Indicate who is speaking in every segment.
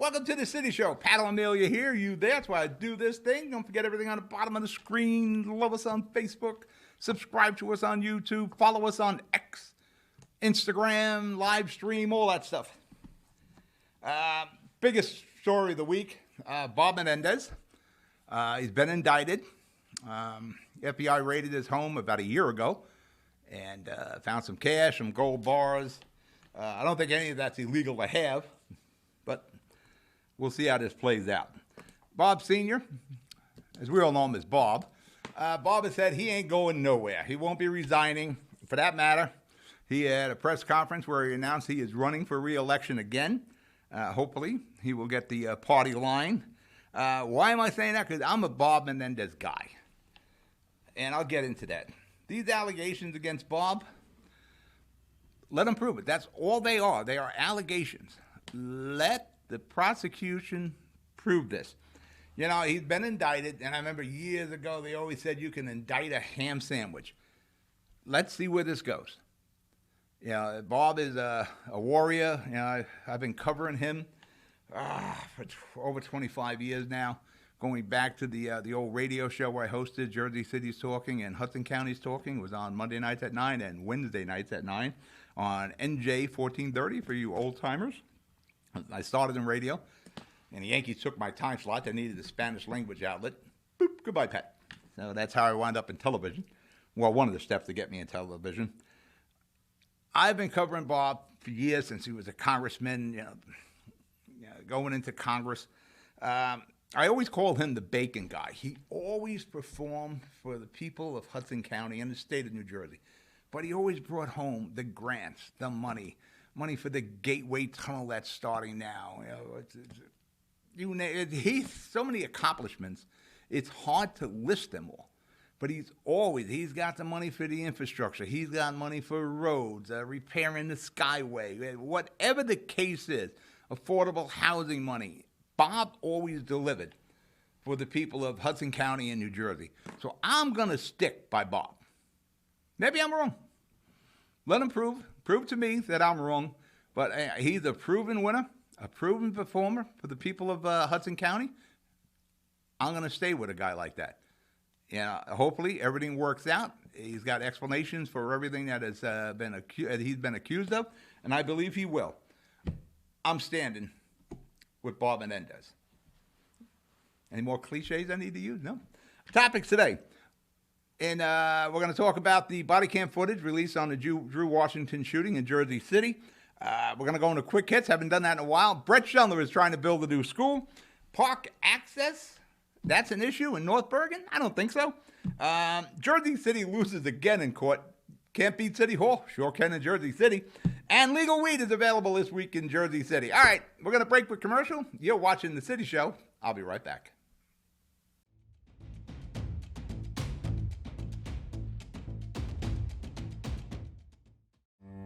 Speaker 1: Welcome to the City Show. Pat Amelia here. You there? That's why I do this thing. Don't forget everything on the bottom of the screen. Love us on Facebook. Subscribe to us on YouTube. Follow us on X, Instagram, live stream, all that stuff. Biggest story of the week, Bob Menendez. He's been indicted. FBI raided his home about a year ago and found some cash, some gold bars. I don't think any of that's illegal to have, but we'll see how this plays out. Bob Sr., as we all know him as Bob, Bob has said he ain't going nowhere. He won't be resigning. For that matter, he had a press conference where he announced he is running for re-election again. Hopefully, he will get the party line. Why am I saying that? Because I'm a Bob Menendez guy. And I'll get into that. These allegations against Bob, let them prove it. That's all they are. They are allegations. Let the prosecution prove this. You know, he's been indicted, and I remember years ago they always said you can indict a ham sandwich. Let's see where this goes. You know, Bob is a warrior. You know, I've been covering him for over 25 years now, going back to the old radio show where I hosted, Jersey City's Talking and Hudson County's Talking. It was on Monday nights at 9 and Wednesday nights at 9 on NJ 1430 for you old-timers. I started in radio, and the Yankees took my time slot. They needed a Spanish language outlet. Boop, goodbye, Pat. So that's how I wound up in television. Well, one of the steps to get me in television. I've been covering Bob for years, since he was a congressman, going into Congress. I always called him the bacon guy. He always performed for the people of Hudson County and the state of New Jersey. But he always brought home the grants, the money for the Gateway Tunnel that's starting now. He's so many accomplishments, it's hard to list them all. But he's got the money for the infrastructure. He's got money for roads, repairing the Skyway, whatever the case is, affordable housing money. Bob always delivered for the people of Hudson County and New Jersey. So I'm going to stick by Bob. Maybe I'm wrong. Let him prove to me that I'm wrong. But he's a proven winner, a proven performer for the people of Hudson County. I'm going to stay with a guy like that. Hopefully everything works out. He's got explanations for everything that he's been accused of, and I believe he will. I'm standing with Bob Menendez. Any more cliches I need to use? No. Topics today. And we're going to talk about the body cam footage released on the Drew Washington shooting in Jersey City. We're going to go into quick hits. Haven't done that in a while. Brett Schindler is trying to build a new school. Park access, that's an issue in North Bergen? I don't think so. Jersey City loses again in court. Can't beat City Hall. Sure can in Jersey City. And legal weed is available this week in Jersey City. All right, we're going to break with commercial. You're watching The City Show. I'll be right back.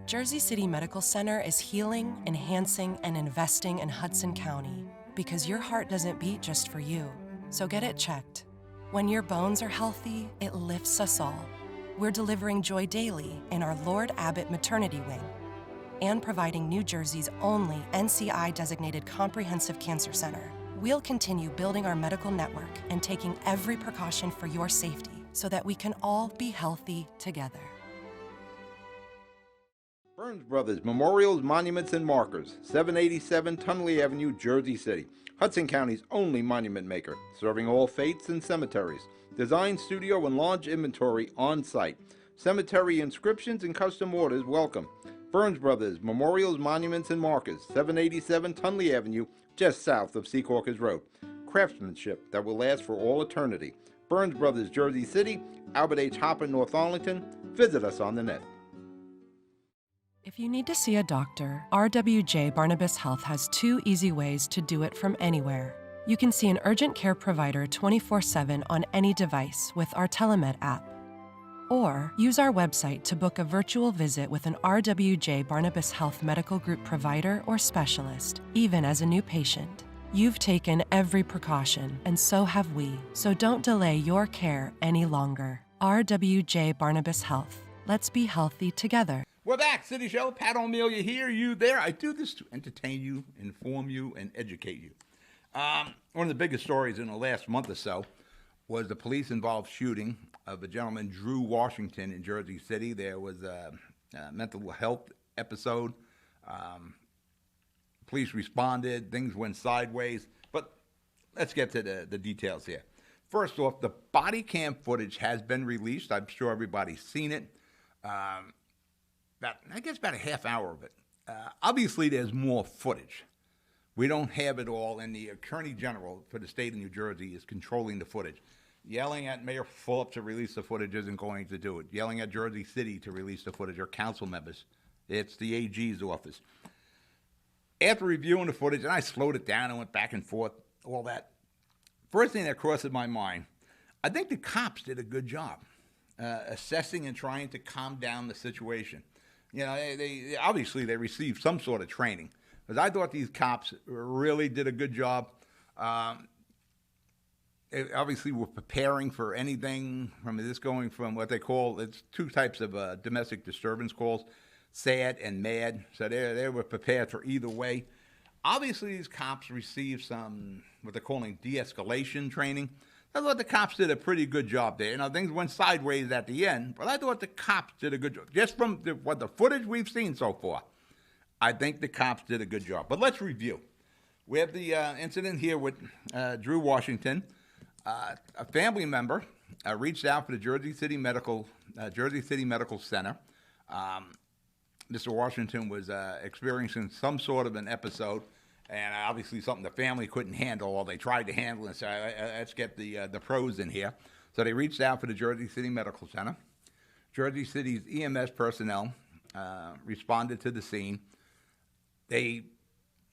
Speaker 2: Jersey City Medical Center is healing, enhancing, and investing in Hudson County because your heart doesn't beat just for you. So get it checked. When your bones are healthy, it lifts us all. We're delivering joy daily in our Lord Abbott Maternity Wing and providing New Jersey's only NCI-designated comprehensive cancer center. We'll continue building our medical network and taking every precaution for your safety so that we can all be healthy together.
Speaker 1: Burns Brothers Memorials, Monuments, and Markers, 787 Tunley Avenue, Jersey City. Hudson County's only monument maker, serving all faiths and cemeteries. Design, studio, and large inventory on site. Cemetery inscriptions and custom orders welcome. Burns Brothers Memorials, Monuments, and Markers, 787 Tunley Avenue, just south of Secaucus Road. Craftsmanship that will last for all eternity. Burns Brothers, Jersey City, Albert H. Hopper, North Arlington. Visit us on the net.
Speaker 2: If you need to see a doctor, RWJ Barnabas Health has 2 easy ways to do it from anywhere. You can see an urgent care provider 24/7 on any device with our Telemed app. Or use our website to book a virtual visit with an RWJ Barnabas Health Medical Group provider or specialist, even as a new patient. You've taken every precaution, and so have we. So don't delay your care any longer. RWJ Barnabas Health. Let's be healthy together.
Speaker 1: We're back, City Show. Pat O'Melia here, you there. I do this to entertain you, inform you, and educate you. One of the biggest stories in the last month or so was the police-involved shooting of a gentleman, Drew Washington, in Jersey City. There was a mental health episode. Police responded. Things went sideways. But let's get to the details here. First off, the body cam footage has been released. I'm sure everybody's seen it. About a half hour of it. Obviously, there's more footage. We don't have it all, and the Attorney General for the state of New Jersey is controlling the footage. Yelling at Mayor Fulop to release the footage isn't going to do it. Yelling at Jersey City to release the footage or council members. It's the AG's office. After reviewing the footage, and I slowed it down and went back and forth, all that, first thing that crossed my mind, I think the cops did a good job assessing and trying to calm down the situation. You know, they obviously they received some sort of training, because I thought these cops really did a good job. They obviously were preparing for anything from this, going from what they call, it's two types of domestic disturbance calls, SAD and MAD. So they were prepared for either way. Obviously, these cops received some, what they're calling de-escalation training. I thought the cops did a pretty good job there. You know, things went sideways at the end, but I thought the cops did a good job. Just from what the footage we've seen so far, I think the cops did a good job. But let's review. We have the incident here with Drew Washington. A family member reached out for the Jersey City Medical Center. Mr. Washington was experiencing some sort of an episode, and obviously something the family couldn't handle, or they tried to handle, and said, let's get the pros in here. So they reached out for the Jersey City Medical Center. Jersey City's EMS personnel responded to the scene. They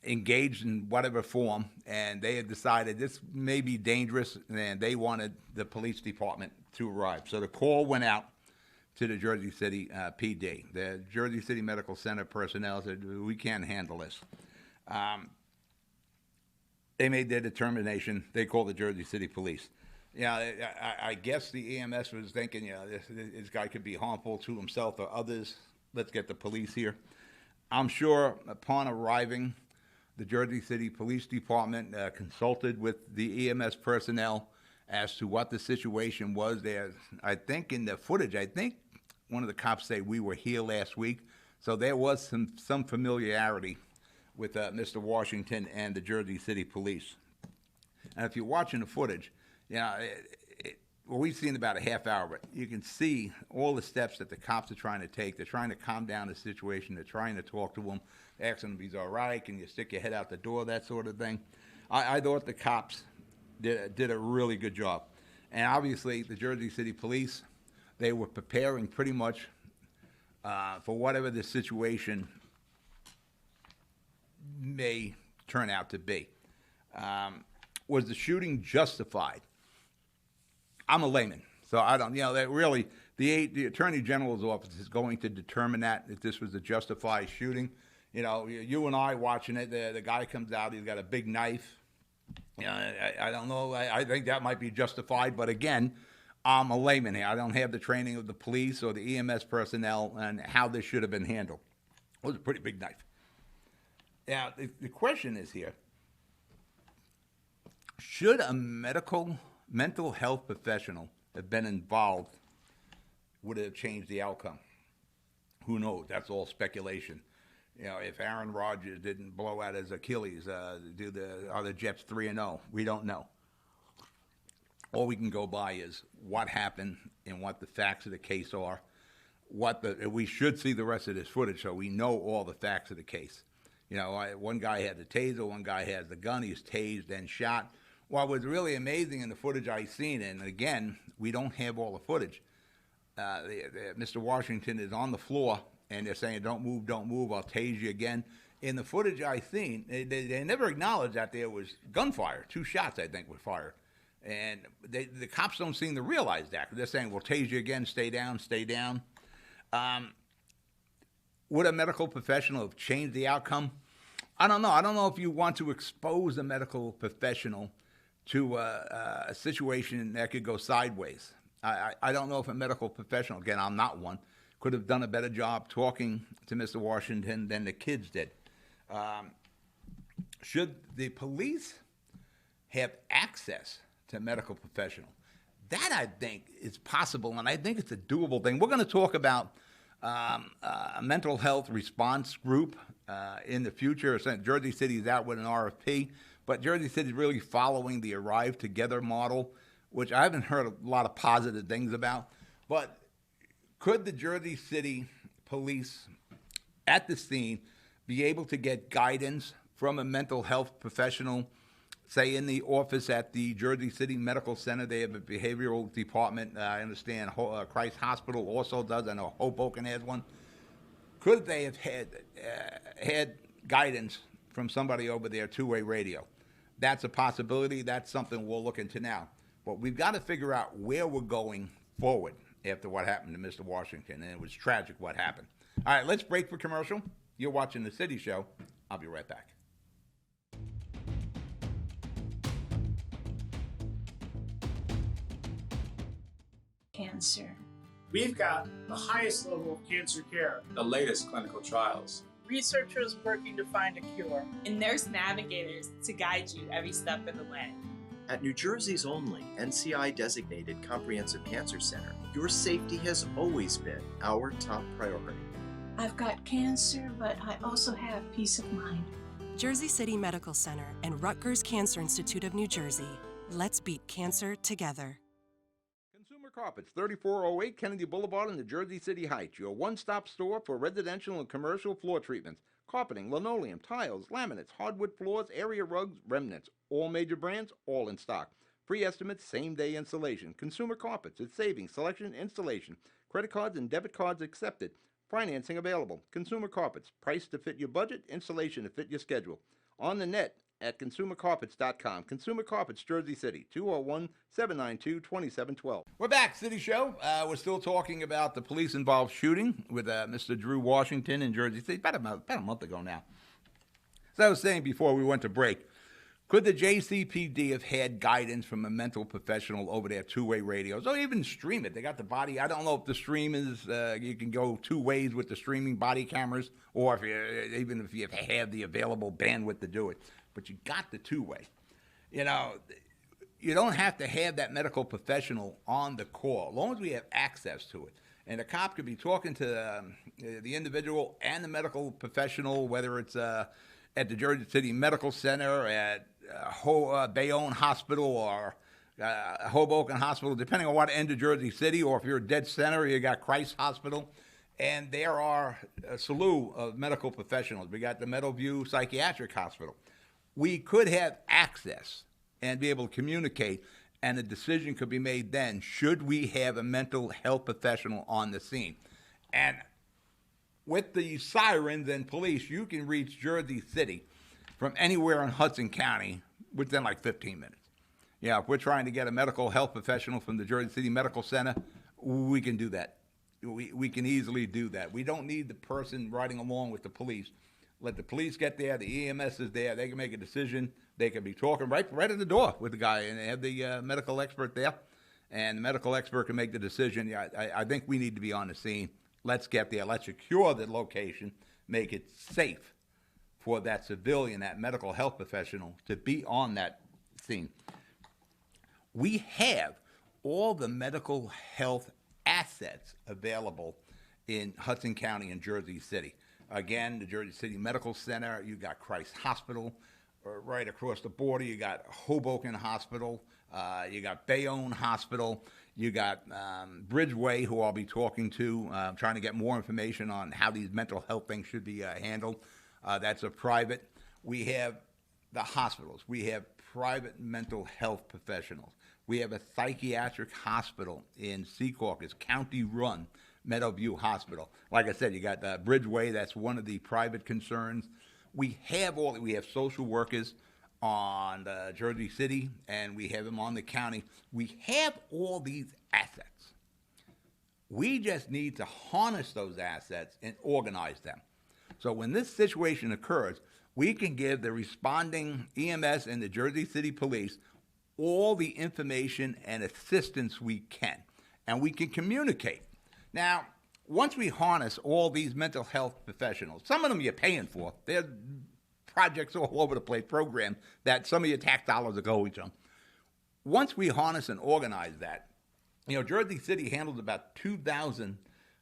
Speaker 1: engaged in whatever form, and they had decided this may be dangerous, and they wanted the police department to arrive. So the call went out to the Jersey City PD. The Jersey City Medical Center personnel said, we can't handle this. They made their determination. They called the Jersey City Police. I guess the EMS was thinking, this guy could be harmful to himself or others. Let's get the police here. I'm sure upon arriving, the Jersey City Police Department consulted with the EMS personnel as to what the situation was there. I think in the footage, one of the cops say we were here last week. So there was some familiarity with Mr. Washington and the Jersey City Police. And if you're watching the footage, we've seen about a half hour, but you can see all the steps that the cops are trying to take. They're trying to calm down the situation. They're trying to talk to him, asking him if he's all right, can you stick your head out the door, that sort of thing. I thought the cops did a really good job. And obviously, the Jersey City Police, they were preparing pretty much for whatever the situation may turn out to be. Was the shooting justified? I'm a layman, so I don't, that really, the Attorney General's office is going to determine that, if this was a justified shooting. You and I watching it, the guy comes out, he's got a big knife. I don't know, I think that might be justified, but again, I'm a layman here. I don't have the training of the police or the EMS personnel and how this should have been handled. It was a pretty big knife. Now, the question is here, should a mental health professional have been involved? Would it have changed the outcome? Who knows? That's all speculation. If Aaron Rodgers didn't blow out his Achilles, are the Jets 3-0? We don't know. All we can go by is what happened and what the facts of the case are. We should see the rest of this footage so we know all the facts of the case. One guy had the taser, one guy has the gun. He's tased and shot. What was really amazing in the footage I seen, and again, we don't have all the footage, Mr. Washington is on the floor, and they're saying, don't move, I'll tase you again. In the footage I seen, they never acknowledged that there was gunfire. 2 shots, I think, were fired. And the cops don't seem to realize that. They're saying, we'll tase you again, stay down, stay down. Would a medical professional have changed the outcome? I don't know. I don't know if you want to expose a medical professional to a situation that could go sideways. I don't know if a medical professional, again, I'm not one, could have done a better job talking to Mr. Washington than the kids did. Should the police have access to a medical professional? That, I think, is possible, and I think it's a doable thing. We're going to talk about a mental health response group in the future. Jersey City is out with an RFP, but Jersey City is really following the Arrive Together model, which I haven't heard a lot of positive things about. But could the Jersey City police at the scene be able to get guidance from a mental health professional, say in the office at the Jersey City Medical Center? They have a behavioral department. I understand Christ Hospital also does. I know Hoboken has one. Could they have had guidance from somebody over there, two-way radio? That's a possibility. That's something we'll look into now. But we've got to figure out where we're going forward after what happened to Mr. Washington, and it was tragic what happened. All right, let's break for commercial. You're watching The City Show. I'll be right back.
Speaker 3: Cancer.
Speaker 4: We've got the highest level of cancer care,
Speaker 5: the latest clinical trials,
Speaker 6: researchers working to find a cure,
Speaker 7: and nurse navigators to guide you every step of the way.
Speaker 8: At New Jersey's only NCI-designated Comprehensive Cancer Center, your safety has always been our top priority.
Speaker 3: I've got cancer, but I also have peace of mind.
Speaker 2: Jersey City Medical Center and Rutgers Cancer Institute of New Jersey. Let's beat cancer together.
Speaker 1: Consumer Carpets, 3408 Kennedy Boulevard in the Jersey City Heights, your one-stop store for residential and commercial floor treatments, carpeting, linoleum, tiles, laminates, hardwood floors, area rugs, remnants. All major brands, all in stock. Free estimates, same-day installation. Consumer Carpets, it's savings, selection, installation. Credit cards and debit cards accepted. Financing available. Consumer Carpets, price to fit your budget, installation to fit your schedule. On the net at consumercarpets.com. Consumer Carpets, Jersey City, 201-792-2712. We're back, City Show. We're still talking about the police-involved shooting with Mr. Drew Washington in Jersey City, about a month ago now. As I was saying before we went to break, could the JCPD have had guidance from a mental professional over their two-way radios, or even stream it? They got the body. I don't know if the stream is, you can go two ways with the streaming body cameras, or even if you have the available bandwidth to do it. But you got the two-way. You know, you don't have to have that medical professional on the call, as long as we have access to it. And the cop could be talking to the individual and the medical professional, whether it's at the Jersey City Medical Center, at Bayonne Hospital, or Hoboken Hospital, depending on what end of Jersey City, or if you're a dead center, you got Christ Hospital. And there are a slew of medical professionals. We got the Meadowview Psychiatric Hospital. We could have access and be able to communicate, and a decision could be made then, should we have a mental health professional on the scene? And with the sirens and police, you can reach Jersey City from anywhere in Hudson County within like 15 minutes. Yeah, if we're trying to get a medical health professional from the Jersey City Medical Center, we can do that. We can easily do that. We don't need the person riding along with the police. Let the police get there, the EMS is there, they can make a decision. They can be talking right at the door with the guy, and have the medical expert there, and the medical expert can make the decision. Yeah, I think we need to be on the scene. Let's get there. Let's secure the location, make it safe for that civilian, that medical health professional, to be on that scene. We have all the medical health assets available in Hudson County and Jersey City. Again, the Jersey City Medical Center, you got Christ Hospital, right across the border, you got Hoboken Hospital, you got Bayonne Hospital, you got Bridgeway, who I'll be talking to, trying to get more information on how these mental health things should be handled. That's a private. We have the hospitals. We have private mental health professionals. We have a psychiatric hospital in Secaucus, county-run Meadowview Hospital. Like I said, you got Bridgeway. That's one of the private concerns. We have social workers on Jersey City, and we have them on the county. We have all these assets. We just need to harness those assets and organize them. So when this situation occurs, we can give the responding EMS and the Jersey City Police all the information and assistance we can, and we can communicate. Now, once we harness all these mental health professionals, some of them you're paying for. There's projects all over the place, programs that some of your tax dollars are going to. Once we harness and organize that, Jersey City handles about 2,000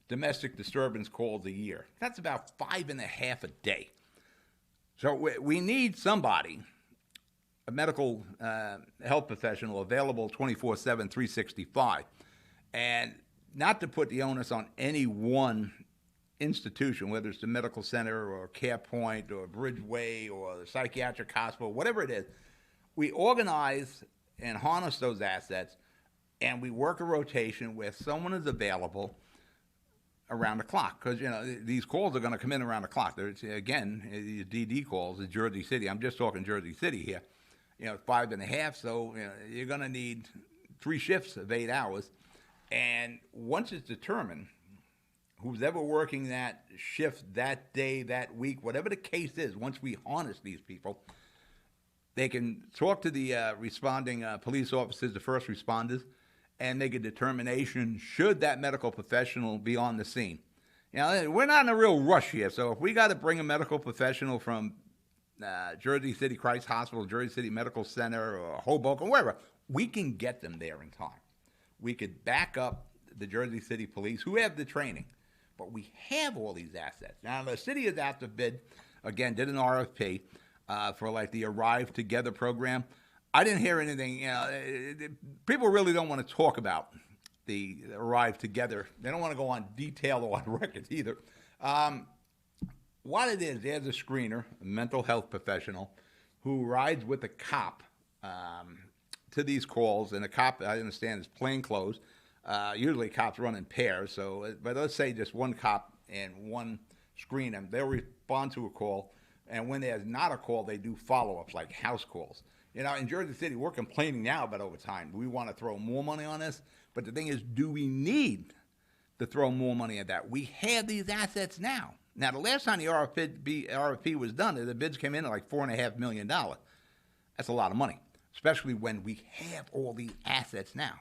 Speaker 1: domestic disturbance calls a year. That's about 5.5 a day. So we need somebody, a medical health professional, available 24/7, 365. And not to put the onus on any one institution, whether it's the medical center or Care Point or Bridgeway or the psychiatric hospital, whatever it is, we organize and harness those assets, and we work a rotation where someone is available around the clock. Because, these calls are going to come in around the clock. There's, again, these DD calls in Jersey City. I'm just talking Jersey City here. 5.5, so you're going to need 3 shifts of 8 hours. And once it's determined, who's ever working that shift that day, that week, whatever the case is, once we harness these people, they can talk to the responding police officers, the first responders, and make a determination should that medical professional be on the scene. We're not in a real rush here, so if we got to bring a medical professional from Jersey City Christ Hospital, Jersey City Medical Center, or Hoboken, wherever, we can get them there in time. We could back up the Jersey City Police, who have the training, but we have all these assets. Now, the city is out to bid, again, did an RFP for like the Arrive Together program. I didn't hear anything. People really don't want to talk about the Arrive Together. They don't want to go on detail or on record either. What it is, there's a screener, a mental health professional, who rides with a cop to these calls, and a cop, I understand, is plainclothes. Usually cops run in pairs, but let's say just one cop and one screener. They'll respond to a call, and when there's not a call, they do follow-ups like house calls. In Jersey City, we're complaining now about overtime. We want to throw more money on this, but the thing is, do we need to throw more money at that? We have these assets now. Now, the last time the RFP was done, the bids came in at like $4.5 million. That's a lot of money, especially when we have all these assets now.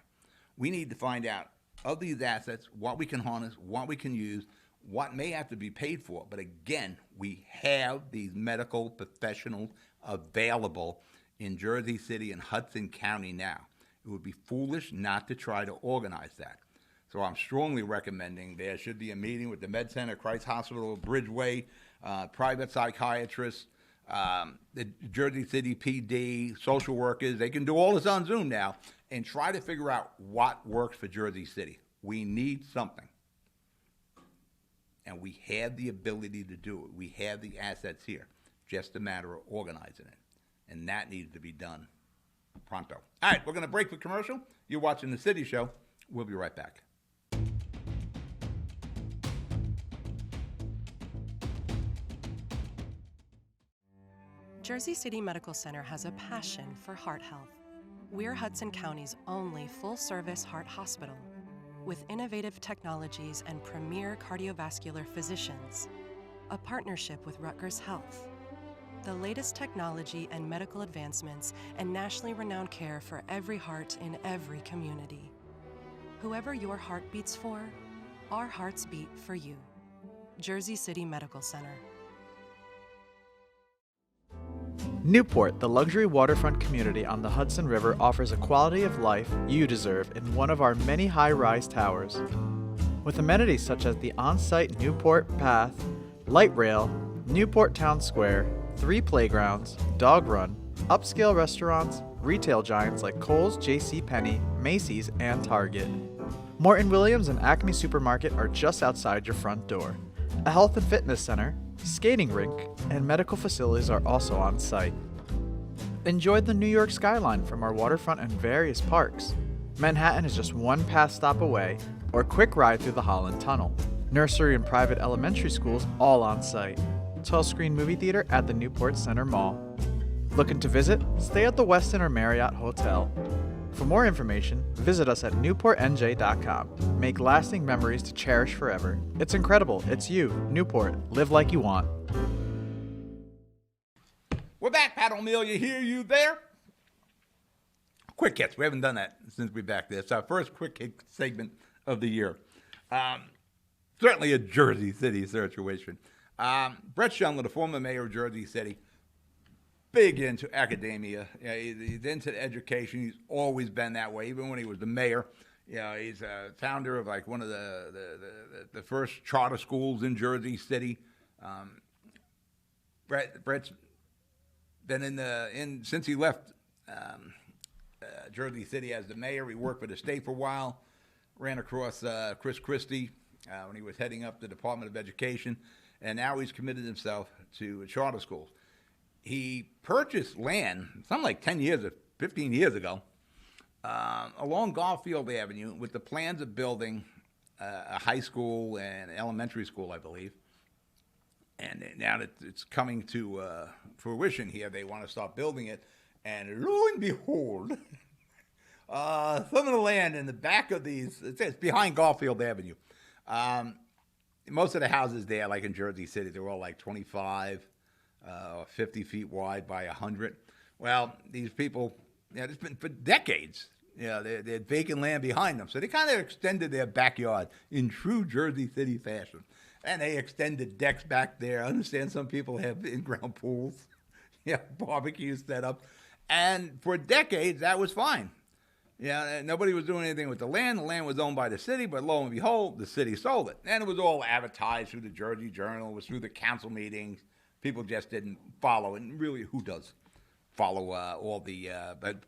Speaker 1: We need to find out of these assets what we can harness, what we can use, what may have to be paid for. But again, we have these medical professionals available in Jersey City and Hudson County now. It would be foolish not to try to organize that. So I'm strongly recommending there should be a meeting with the Med Center, Christ Hospital, Bridgeway, private psychiatrists, the Jersey City PD, social workers. They can do all this on Zoom now and try to figure out what works for Jersey City. We need something. And we have the ability to do it. We have the assets here. Just a matter of organizing it. And that needs to be done pronto. All right, we're going to break for commercial. You're watching The City Show. We'll be right back.
Speaker 2: Jersey City Medical Center has a passion for heart health. We're Hudson County's only full-service heart hospital with innovative technologies and premier cardiovascular physicians, a partnership with Rutgers Health, the latest technology and medical advancements, and nationally renowned care for every heart in every community. Whoever your heart beats for, our hearts beat for you. Jersey City Medical Center.
Speaker 9: Newport, the luxury waterfront community on the Hudson River, offers a quality of life you deserve in one of our many high-rise towers. With amenities such as the on-site Newport Path, light rail, Newport Town Square, 3 playgrounds, dog run, upscale restaurants, retail giants like Kohl's, JCPenney, Macy's, and Target. Morton Williams and Acme Supermarket are just outside your front door. A health and fitness center, skating rink, and medical facilities are also on site. Enjoy the New York skyline from our waterfront and various parks. Manhattan is just one pass stop away, or quick ride through the Holland Tunnel. Nursery and private elementary schools all on site. 12-screen movie theater at the Newport Center Mall. Looking to visit? Stay at the Westin or Marriott Hotel. For more information, visit us at newportnj.com. Make lasting memories to cherish forever. It's incredible. It's you, Newport. Live like you want.
Speaker 1: We're back. Pat O'Melia here, you there? Quick hits. We haven't done that since we're back there. It's our first quick hit segment of the year. certainly a Jersey City situation. Brett Schindler, the former mayor of Jersey City, big into academia. He's into education. He's always been that way, even when he was the mayor. He's a founder of like one of the first charter schools in Jersey City. Brett's been since he left Jersey City as the mayor. He worked for the state for a while. Ran across Chris Christie when he was heading up the Department of Education, and now he's committed himself to charter schools. He purchased land, something like 10 years or 15 years ago, along Garfield Avenue with the plans of building a high school and elementary school, I believe. And now that it's coming to fruition here, they want to start building it. And lo and behold, some of the land in the back of these, it's behind Garfield Avenue. Most of the houses there, like in Jersey City, they're all like 25 or 50 feet wide by 100. Well, these people, it's been for decades, they had vacant land behind them. So they kind of extended their backyard in true Jersey City fashion. And they extended decks back there. I understand some people have in-ground pools, barbecues set up. And for decades, that was fine. Nobody was doing anything with the land. The land was owned by the city, but lo and behold, the city sold it. And it was all advertised through the Jersey Journal. It was through the council meetings. People just didn't follow it. And really, who does follow all the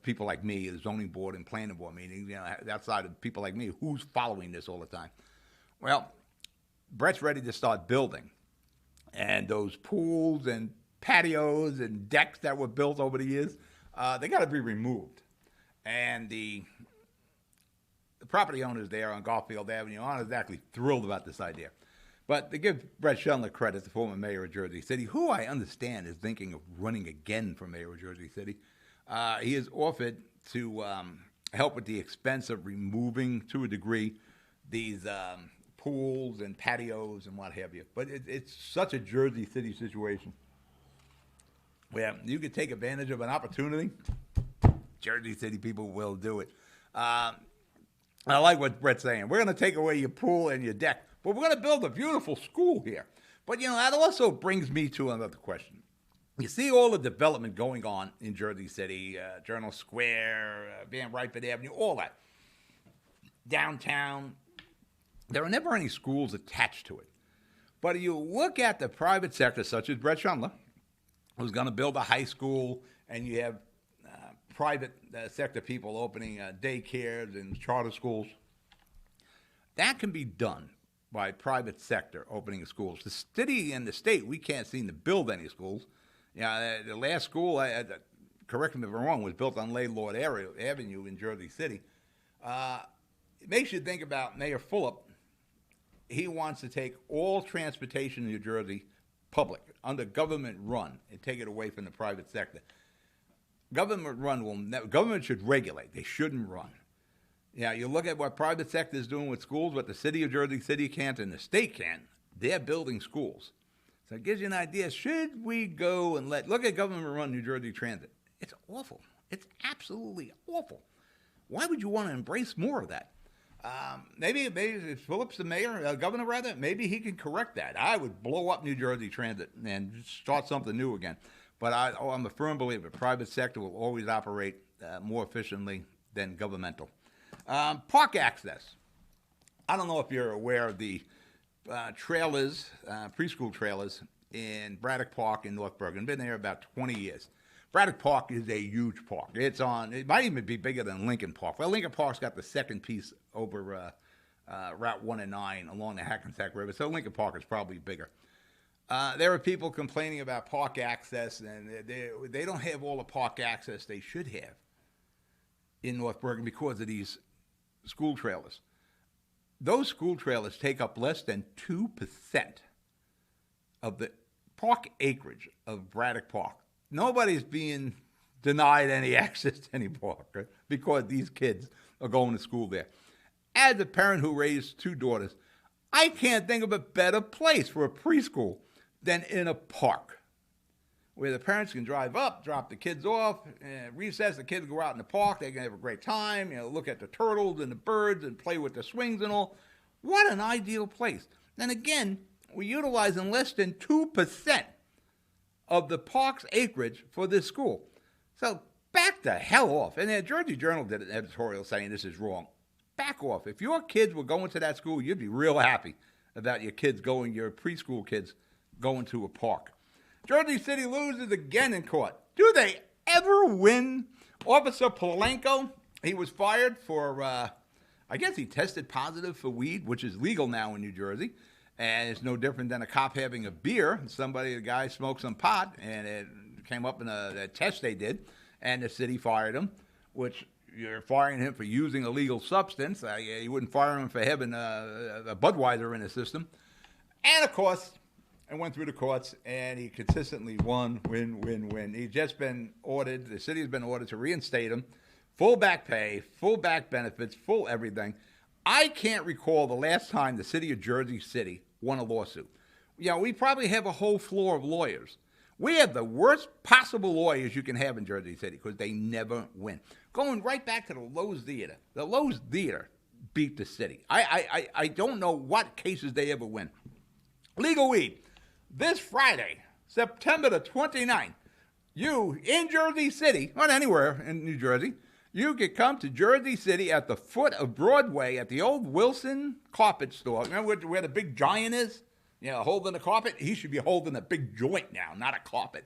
Speaker 1: people like me, the zoning board and planning board meetings? Outside of people like me, who's following this all the time? Well, Brett's ready to start building. And those pools and patios and decks that were built over the years, they got to be removed. And the property owners there on Garfield Avenue aren't exactly thrilled about this idea. But to give Brett Schindler credit, the former mayor of Jersey City, who I understand is thinking of running again for mayor of Jersey City, he has offered to help with the expense of removing, to a degree, these pools and patios and what have you. But it's such a Jersey City situation where you could take advantage of an opportunity. Jersey City people will do it. I like what Brett's saying. We're going to take away your pool and your deck, but we're going to build a beautiful school here. But, that also brings me to another question. You see all the development going on in Jersey City, Journal Square, Van Ripon Avenue, all that. Downtown, there are never any schools attached to it. But you look at the private sector, such as Brett Schindler, who's going to build a high school, and you have private sector people opening daycares and charter schools. That can be done by private sector opening schools. The city and the state, we can't seem to build any schools. The last school, correct me if I'm wrong, was built on Laylord Avenue in Jersey City. It makes you think about Mayor Fulop. He wants to take all transportation in New Jersey public, under government run, and take it away from the private sector. Government should regulate. They shouldn't run. You look at what private sector is doing with schools, what the city of Jersey City can't and the state can't. They're building schools. So it gives you an idea. Should we go and look at government-run New Jersey Transit? It's awful. It's absolutely awful. Why would you want to embrace more of that? Maybe if Phillips the mayor, governor rather, maybe he can correct that. I would blow up New Jersey Transit and start something new again. But I'm a firm believer private sector will always operate more efficiently than governmental. Park access. I don't know if you're aware of the trailers, preschool trailers in Braddock Park in North Bergen. Been there about 20 years. Braddock Park is a huge park. It might even be bigger than Lincoln Park. Well, Lincoln Park's got the second piece over Route 1 and 9 along the Hackensack River, so Lincoln Park is probably bigger. There are people complaining about park access, and they don't have all the park access they should have in North Bergen because of these school trailers. Those school trailers take up less than 2% of the park acreage of Braddock Park. Nobody's being denied any access to any park, right? Because these kids are going to school there. As a parent who raised 2 daughters, I can't think of a better place for a preschool than in a park where the parents can drive up, drop the kids off, and recess, the kids go out in the park, they can have a great time, look at the turtles and the birds and play with the swings and all. What an ideal place. then again, we're utilizing less than 2% of the park's acreage for this school. So back the hell off. And the Jersey Journal did an editorial saying this is wrong. Back off. If your kids were going to that school, you'd be real happy about your preschool kids going to a park. Jersey City loses again in court. Do they ever win? Officer Polanco, he was fired for, I guess he tested positive for weed, which is legal now in New Jersey. And it's no different than a cop having a beer. A guy smoked some pot, and it came up in a test they did, and the city fired him, which you're firing him for using a legal substance. You wouldn't fire him for having a Budweiser in his system. And, of course, I went through the courts, and he consistently won, win. He's just been ordered, the city has been ordered to reinstate him, full back pay, full back benefits, full everything. I can't recall the last time the city of Jersey City won a lawsuit. We probably have a whole floor of lawyers. We have the worst possible lawyers you can have in Jersey City because they never win. Going right back to the Lowe's Theater. The Lowe's Theater beat the city. I don't know what cases they ever win. Legal weed. This Friday, September the 29th, you in Jersey City, or anywhere in New Jersey, you can come to Jersey City at the foot of Broadway at the old Wilson carpet store. Remember where the big giant is? Holding the carpet? He should be holding a big joint now, not a carpet.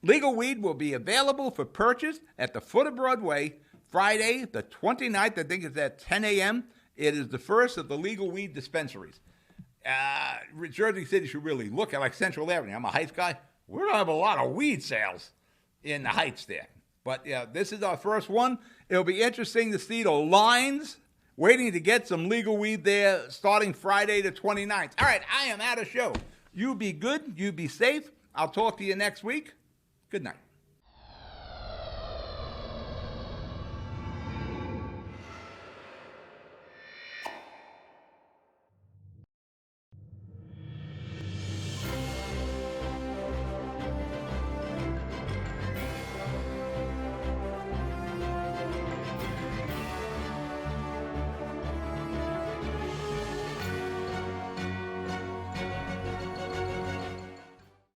Speaker 1: Legal weed will be available for purchase at the foot of Broadway Friday, the 29th. I think it's at 10 a.m. It is the first of the legal weed dispensaries. Jersey City should really look at like Central Avenue. I'm a Heights guy. We're going to have a lot of weed sales in the Heights there. But this is our first one. It'll be interesting to see the lines waiting to get some legal weed there starting Friday the 29th. All right, I am out of show. You be good. You be safe. I'll talk to you next week. Good night.